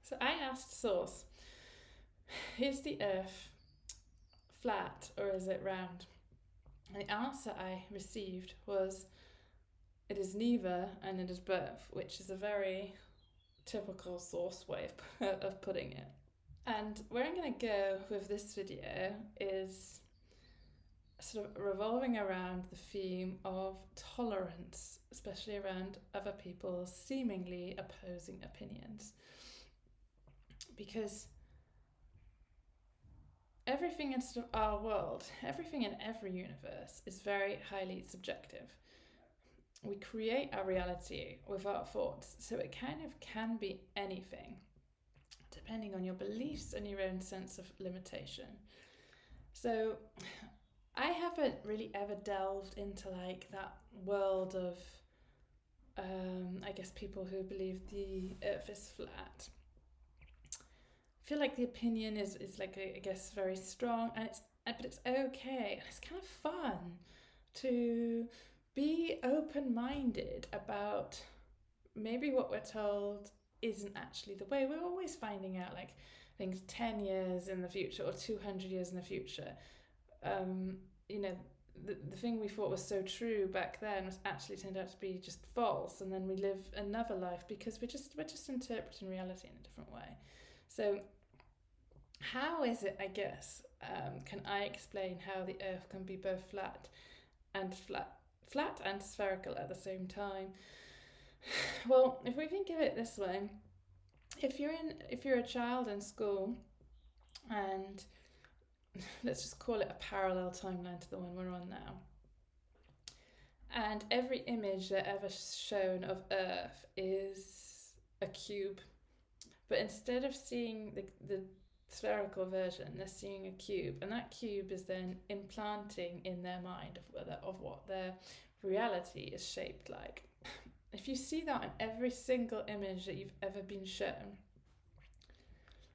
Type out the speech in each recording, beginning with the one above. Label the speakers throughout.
Speaker 1: So I asked Source, is the Earth flat or is it round? And the answer I received was, it is neither and it is both, which is a very typical Source way of putting it. And where I'm going to go with this video is sort of revolving around the theme of tolerance, especially around other people's seemingly opposing opinions. Because everything in sort of our world, everything in every universe is very highly subjective. We create our reality with our thoughts, so it kind of can be anything, depending on your beliefs and your own sense of limitation. So I haven't really ever delved into like that world of I guess people who believe the Earth is flat. I feel like the opinion is like I guess very strong, and it's okay, and it's kind of fun to be open-minded about maybe what we're told isn't actually the way. We're always finding out like things 10 years in the future or 200 years in the future. You know, the thing we thought was so true back then was actually turned out to be just false, and then we live another life because we're just interpreting reality in a different way. So how is it, I guess, can I explain how the Earth can be both flat and spherical at the same time? Well, if we think of it this way, if you're a child in school, and let's just call it a parallel timeline to the one we're on now, and every image that ever shown of Earth is a cube, but instead of seeing the spherical version, they're seeing a cube, and that cube is then implanting in their mind of what their reality is shaped like. If you see that in every single image that you've ever been shown,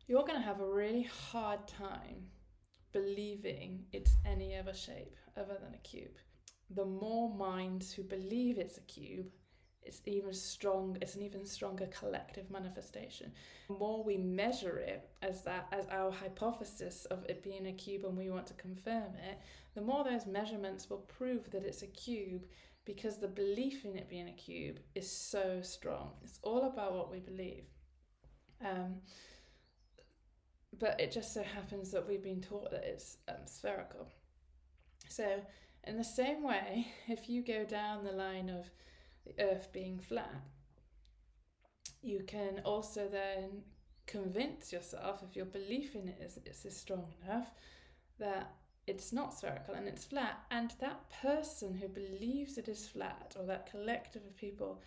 Speaker 1: you're going to have a really hard time believing it's any other shape other than a cube. The more minds who believe it's a cube, it's an even stronger collective manifestation. The more we measure it as our hypothesis of it being a cube and we want to confirm it, the more those measurements will prove that it's a cube, because the belief in it being a cube is so strong. It's all about what we believe. But it just so happens that we've been taught that it's spherical. So in the same way, if you go down the line of the Earth being flat, you can also then convince yourself, if your belief in it is strong enough, that it's not spherical and it's flat, and that person who believes it is flat, or that collective of people,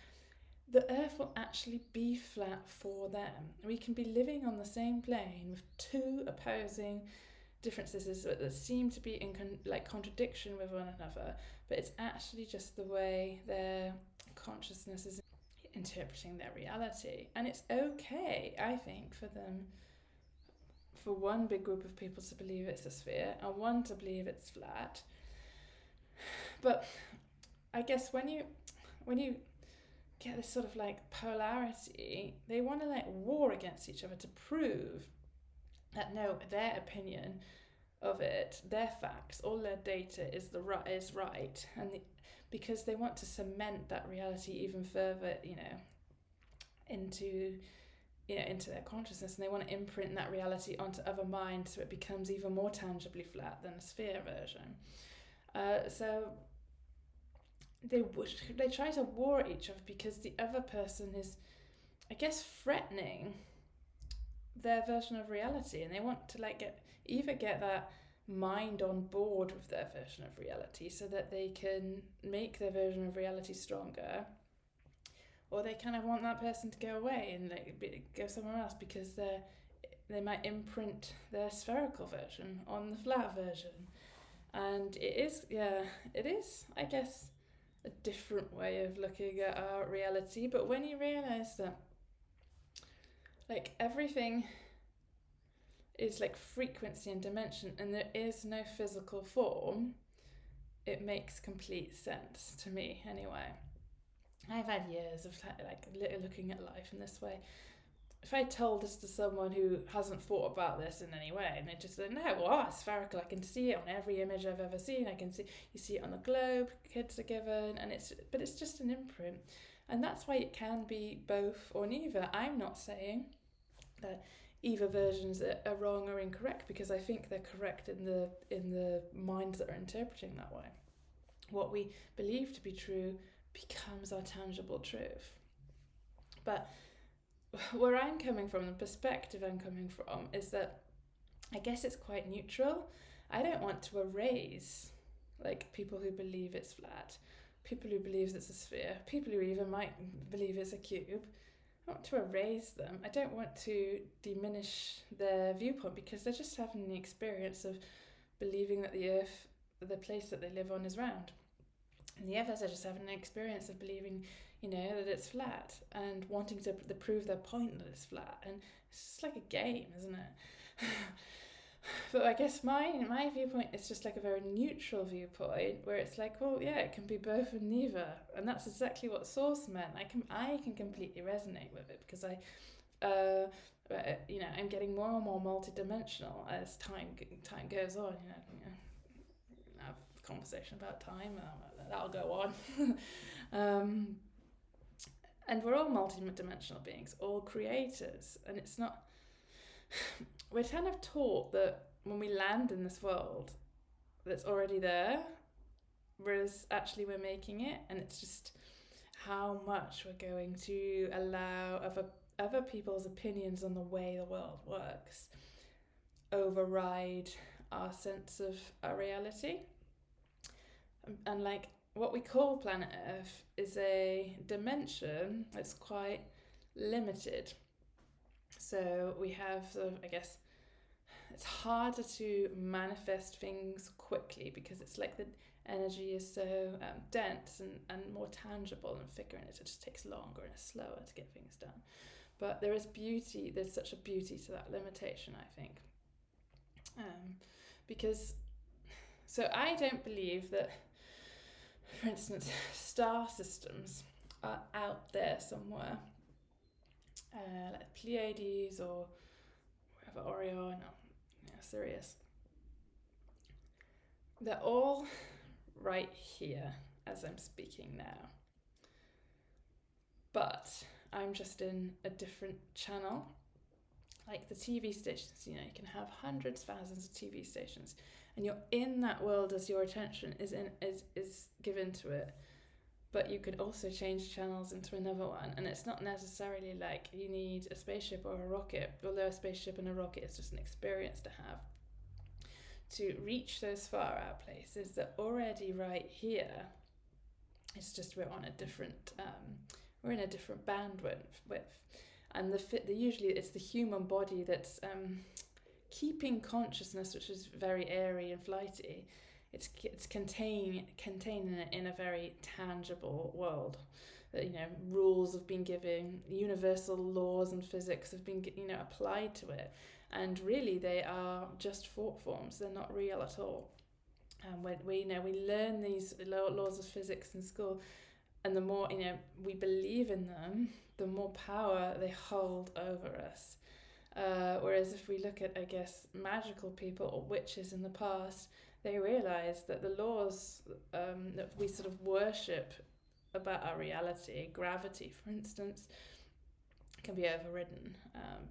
Speaker 1: the Earth will actually be flat for them. We can be living on the same plane with two opposing differences that seem to be in contradiction with one another, but it's actually just the way their consciousness is interpreting their reality. And it's okay, I think, for one big group of people to believe it's a sphere and one to believe it's flat. But I guess when you get this sort of like polarity, they want to like war against each other to prove that no, their opinion of it, their facts, all their data is right, and because they want to cement that reality even further, into their consciousness, and they want to imprint that reality onto other minds so it becomes even more tangibly flat than a sphere version. So they try to war at each other because the other person is, I guess, threatening their version of reality, and they want to get that mind on board with their version of reality so that they can make their version of reality stronger, or they kind of want that person to go away and go somewhere else because they might imprint their spherical version on the flat version. And it is, I guess, a different way of looking at our reality. But when you realize that like everything is like frequency and dimension and there is no physical form, it makes complete sense to me anyway. I've had years of like looking at life in this way. if I told this to someone who hasn't thought about this in any way, and they just say, no, well, it's spherical, I can see it on every image I've ever seen, you see it on the globe kids are given, but it's just an imprint. And that's why it can be both or neither. I'm not saying that either versions are wrong or incorrect, because I think they're correct in the minds that are interpreting that way. What we believe to be true becomes our tangible truth. But where I'm coming from, the perspective I'm coming from, is that I guess it's quite neutral. I don't want to erase like people who believe it's flat, people who believe it's a sphere, people who even might believe it's a cube. I want to erase them. I don't want to diminish their viewpoint, because they're just having the experience of believing that the earth, the place that they live on, is round. And the others are just having an experience of believing, that it's flat and wanting to prove their point that it's flat. And it's just like a game, isn't it? But I guess my viewpoint is just like a very neutral viewpoint, where it's like, well, yeah, it can be both and neither. And that's exactly what Source meant. I can completely resonate with it, because I'm getting more and more multidimensional as time goes on. Have a conversation about time, that'll go on. And we're all multidimensional beings, all creators, and it's not. We're kind of taught that when we land in this world, that's already there, whereas actually we're making it, and it's just how much we're going to allow other people's opinions on the way the world works override our sense of our reality. And like what we call planet Earth is a dimension that's quite limited. So we have I guess it's harder to manifest things quickly, because it's like the energy is so dense and more tangible, and figuring it just takes longer and is slower to get things done. But there's such a beauty to that limitation, I think. Because, so I don't believe that, for instance, star systems are out there somewhere, like Pleiades or wherever, Orion or Sirius. They're all right here as I'm speaking now. But I'm just in a different channel. Like the TV stations, you can have hundreds, thousands of TV stations, and you're in that world as your attention is given to it. But you can also change channels into another one, and it's not necessarily like you need a spaceship or a rocket, although a spaceship and a rocket is just an experience to have. To reach those far out places that are already right here, it's just we're on a different, we're in a different bandwidth. And usually it's the human body that's keeping consciousness, which is very airy and flighty. It's containing it in a very tangible world. Rules have been given, universal laws and physics have been applied to it, and really they are just thought forms. They're not real at all. And we learn these laws of physics in school, and the more we believe in them, the more power they hold over us. Whereas if we look at, I guess, magical people or witches in the past, they realize that the laws that we sort of worship about our reality, gravity, for instance, can be overridden,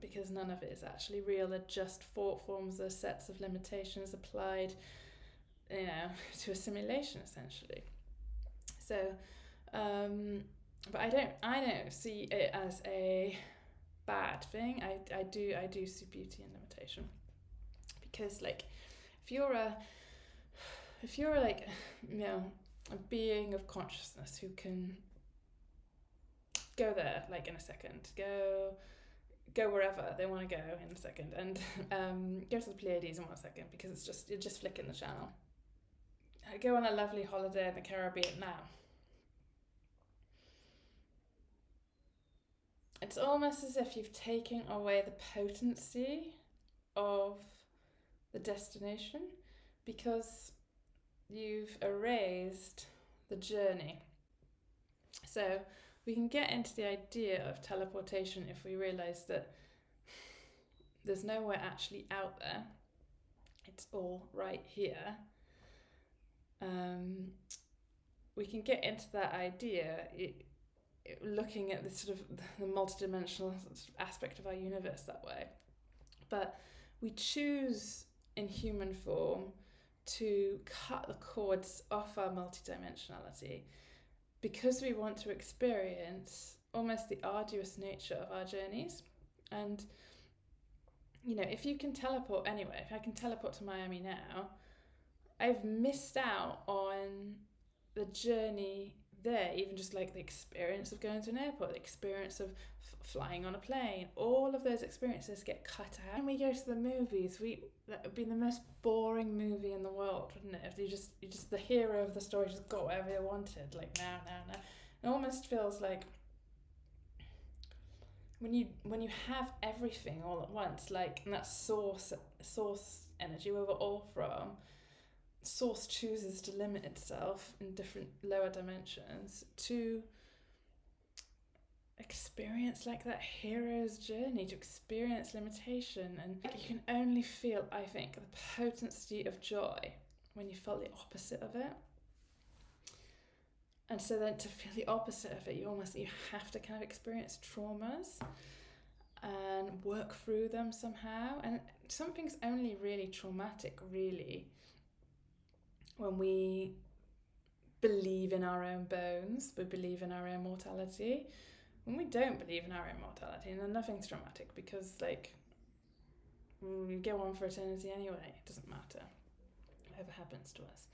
Speaker 1: because none of it is actually real. They're just thought forms, they're sets of limitations applied, to a simulation, essentially. So, but I don't see it as a bad thing. I do see beauty in limitation, because like if you're like a being of consciousness who can go there like in a second, go wherever they want to go in a second, and go to the Pleiades in 1 second, because you're just flicking the channel. Go on a lovely holiday in the Caribbean now. It's almost as if you've taken away the potency of the destination, because you've erased the journey. So we can get into the idea of teleportation if we realise that there's nowhere actually out there. It's all right here. We can get into that idea looking at the sort of the multidimensional sort of aspect of our universe that way. But we choose in human form to cut the cords off our multidimensionality because we want to experience almost the arduous nature of our journeys. And, if you can teleport anywhere, if I can teleport to Miami now, I've missed out on the journey there, even just like the experience of going to an airport, the experience of flying on a plane. All of those experiences get cut out. When we go to the movies, that would be the most boring movie in the world, wouldn't it? If you just the hero of the story just got whatever you wanted, like now. It almost feels like when you have everything all at once, like, and that source energy where we're all from. Source chooses to limit itself in different lower dimensions to experience like that hero's journey, to experience limitation. And you can only feel, I think, the potency of joy when you felt the opposite of it. And so then to feel the opposite of it, you have to kind of experience traumas and work through them somehow. And something's only really traumatic, really, when we believe in our own bones, we believe in our own mortality. When we don't believe in our own mortality, then nothing's traumatic because, like, we go on for eternity anyway. It doesn't matter whatever happens to us.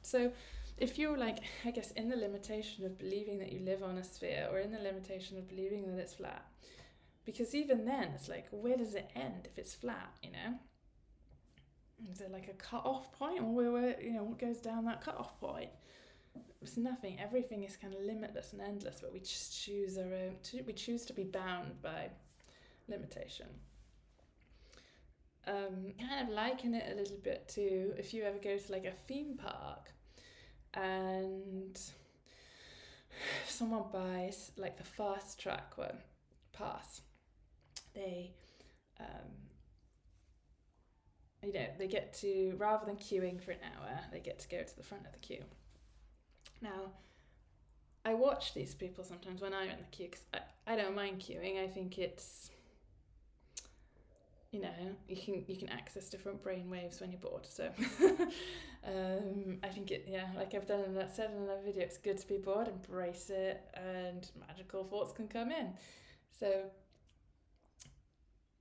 Speaker 1: So if you're, like, I guess, in the limitation of believing that you live on a sphere, or in the limitation of believing that it's flat, because even then it's like, where does it end if it's flat, Is there like a cut-off point, or what goes down that cut-off point? It's nothing. Everything is kind of limitless and endless, but we just choose we choose to be bound by limitation. Kind of liken it a little bit to if you ever go to like a theme park and someone buys like the fast track pass, they they get to, rather than queuing for an hour, they get to go to the front of the queue. Now, I watch these people sometimes when I'm in the queue, because I don't mind queuing. I think it's, you can access different brain waves when you're bored. So I think like I've said in another video, it's good to be bored, embrace it, and magical thoughts can come in. So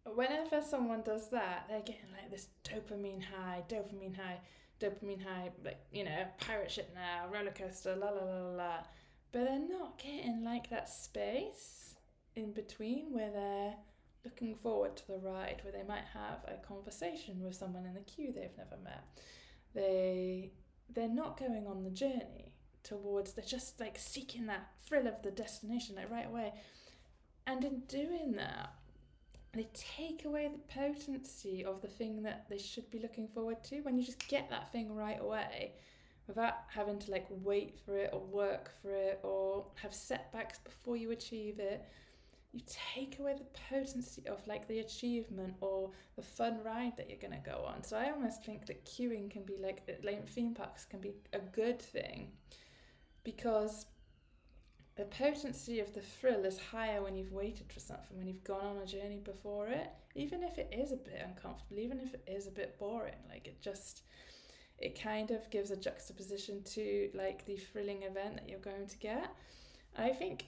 Speaker 1: whenever someone does that, they're getting like this dopamine high, like, pirate ship now, roller coaster, la la la la. But they're not getting like that space in between where they're looking forward to the ride, where they might have a conversation with someone in the queue they've never met. They're not going on the journey towards, they're just like seeking that thrill of the destination, like right away. And in doing that, they take away the potency of the thing that they should be looking forward to. When you just get that thing right away without having to like wait for it or work for it or have setbacks before you achieve it, you take away the potency of like the achievement or the fun ride that you're going to go on. So I almost think that queuing can be like theme parks can be a good thing, because the potency of the thrill is higher when you've waited for something, when you've gone on a journey before it, even if it is a bit uncomfortable, even if it is a bit boring. Like it kind of gives a juxtaposition to like the thrilling event that you're going to get. I think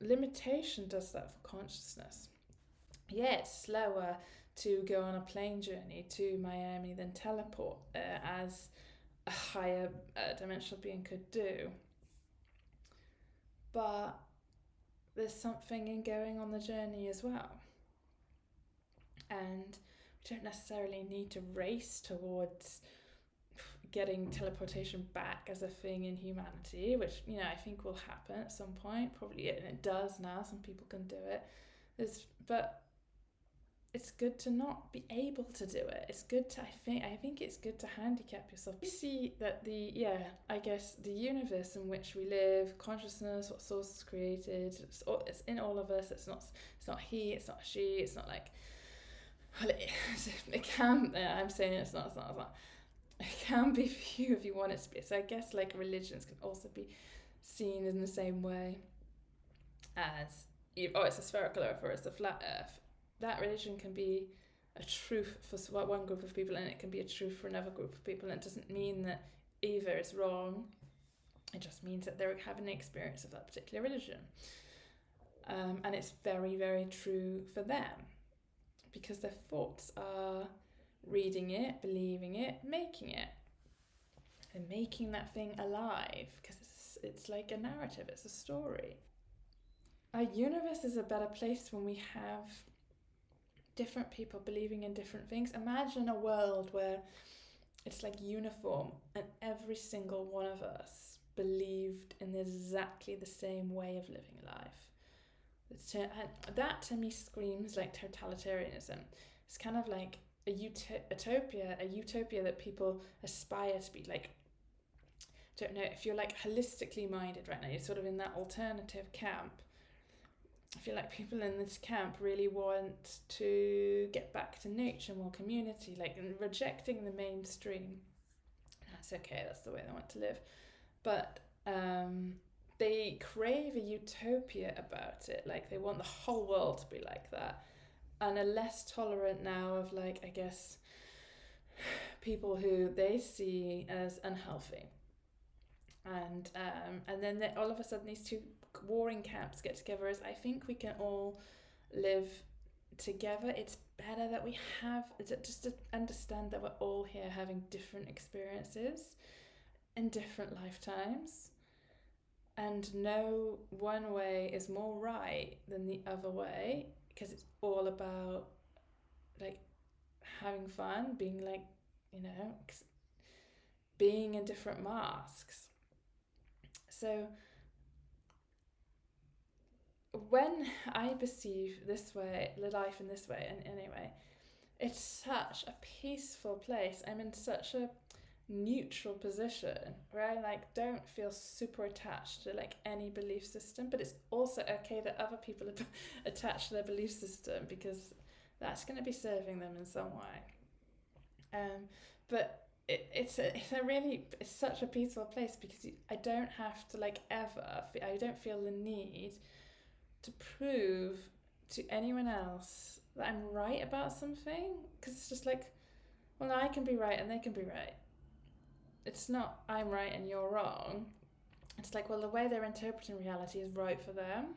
Speaker 1: limitation does that for consciousness. Yeah, it's slower to go on a plane journey to Miami than teleport as a higher dimensional being could do. But there's something in going on the journey as well. And we don't necessarily need to race towards getting teleportation back as a thing in humanity, which, I think will happen at some point. Probably, and it does now. Some people can do it. But it's good to not be able to do it. It's good to, I think it's good to handicap yourself. You see that I guess the universe in which we live, consciousness, what source is created, it's in all of us. It's not he, it's not she, it's not like, well, it can, I'm saying it's not. It can be for you if you want it to be. So I guess like religions can also be seen in the same way as, it's a spherical earth or it's a flat earth. That religion can be a truth for one group of people and it can be a truth for another group of people. And it doesn't mean that either is wrong. It just means that they're having an experience of that particular religion. And it's very, very true for them because their thoughts are reading it, believing it, making it. And making that thing alive because it's like a narrative, it's a story. Our universe is a better place when we have different people believing in different things. Imagine a world where it's like uniform and every single one of us believed in exactly the same way of living life. That to me screams like totalitarianism. It's kind of like a utopia that people aspire to be. Like, don't know, if you're like holistically minded right now, you're sort of in that alternative camp. I feel like people in this camp really want to get back to nature, more community, like rejecting the mainstream. That's okay, that's the way they want to live. But they crave a utopia about it, like they want the whole world to be like that, and are less tolerant now of, like, I guess, people who they see as unhealthy. And then all of a sudden these two warring camps get together as, I think we can all live together. It's better that we have, just to understand that we're all here having different experiences in different lifetimes, and no one way is more right than the other way, because it's all about like having fun, being like, being in different masks. So when I perceive this way, the life in this way, and anyway, it's such a peaceful place. I'm in such a neutral position where I like don't feel super attached to like any belief system, but it's also okay that other people are attached to their belief system because that's going to be serving them in some way. But it's such a peaceful place because I don't have to I don't feel the need to prove to anyone else that I'm right about something, because it's just like, well, I can be right and they can be right. It's not I'm right and you're wrong. It's like, well, the way they're interpreting reality is right for them.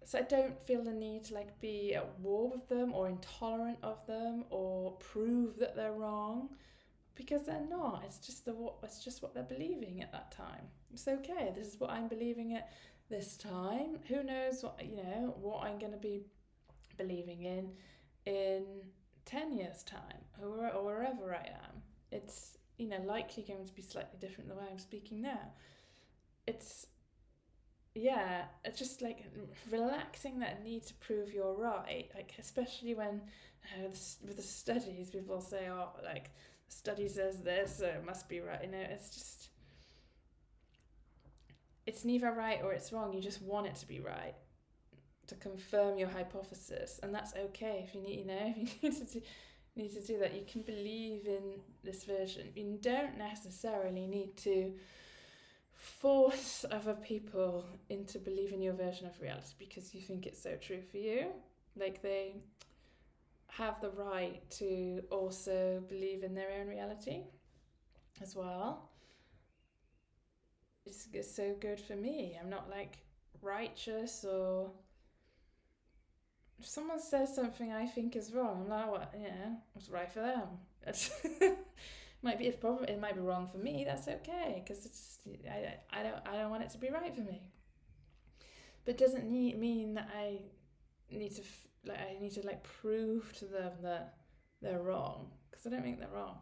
Speaker 1: So I don't feel the need to like be at war with them or intolerant of them or prove that they're wrong, because they're not. It's just what they're believing at that time. It's okay. This is what I'm believing at this time. Who knows what I'm going to be believing in 10 years time or wherever I am. It's likely going to be slightly different than the way I'm speaking now. It's just like relaxing that need to prove you're right, like especially when with the studies people say, oh, like the study says this, so it must be right. It's just, it's neither right or it's wrong. You just want it to be right to confirm your hypothesis, and that's okay. If you need to do that, you can believe in this version. You don't necessarily need to force other people into believing your version of reality because you think it's so true for you. Like, they have the right to also believe in their own reality as well. It's so good for me. I'm not like righteous, or if someone says something I think is wrong, I'm like, well, it's right for them. It might be wrong for me. That's okay, because I don't want it to be right for me. But it doesn't mean that I need to prove to them that they're wrong, because I don't think they're wrong.